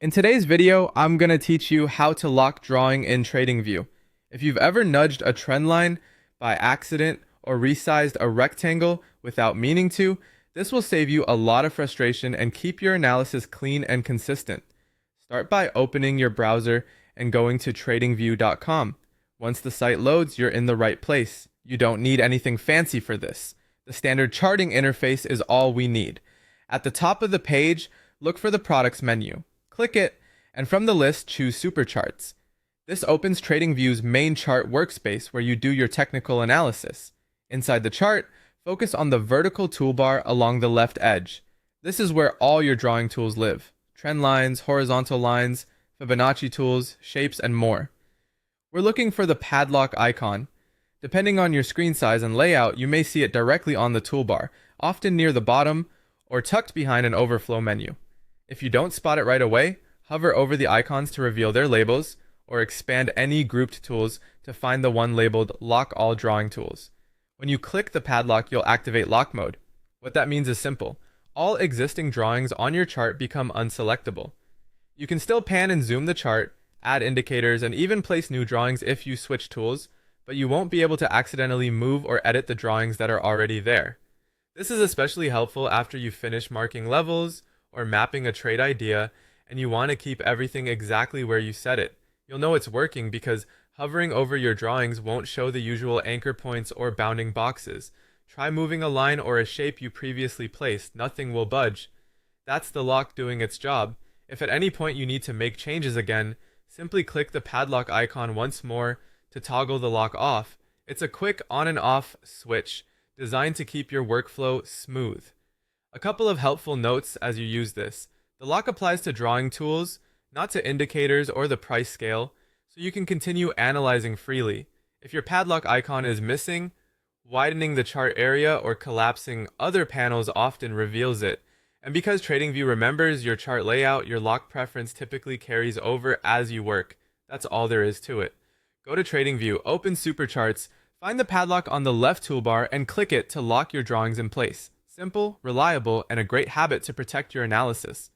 In today's video, I'm going to teach you how to lock drawing in Tradingview. If you've ever nudged a trend line by accident or resized a rectangle without meaning to, this will save you a lot of frustration and keep your analysis clean and consistent. Start by opening your browser and going to tradingview.com. Once the site loads, you're in the right place. You don't need anything fancy for this. The standard charting interface is all we need. At the top of the page, look for the products menu. Click it, and from the list, choose Super Charts. This opens TradingView's main chart workspace where you do your technical analysis. Inside the chart, focus on the vertical toolbar along the left edge. This is where all your drawing tools live. Trend lines, horizontal lines, Fibonacci tools, shapes, and more. We're looking for the padlock icon. Depending on your screen size and layout, you may see it directly on the toolbar, often near the bottom or tucked behind an overflow menu. If you don't spot it right away, hover over the icons to reveal their labels, or expand any grouped tools to find the one labeled Lock All Drawing Tools. When you click the padlock, you'll activate lock mode. What that means is simple. All existing drawings on your chart become unselectable. You can still pan and zoom the chart, add indicators, and even place new drawings if you switch tools, but you won't be able to accidentally move or edit the drawings that are already there. This is especially helpful after you finish marking levels, or mapping a trade idea, and you want to keep everything exactly where you set it. You'll know it's working because hovering over your drawings won't show the usual anchor points or bounding boxes. Try moving a line or a shape you previously placed. Nothing will budge. That's the lock doing its job. If at any point you need to make changes again, simply click the padlock icon once more to toggle the lock off. It's a quick on and off switch designed to keep your workflow smooth. A couple of helpful notes as you use this. The lock applies to drawing tools, not to indicators or the price scale, so you can continue analyzing freely. If your padlock icon is missing, widening the chart area or collapsing other panels often reveals it. And because TradingView remembers your chart layout, your lock preference typically carries over as you work. That's all there is to it. Go to TradingView, open Super Charts, find the padlock on the left toolbar, and click it to lock your drawings in place. Simple, reliable, and a great habit to protect your analysis.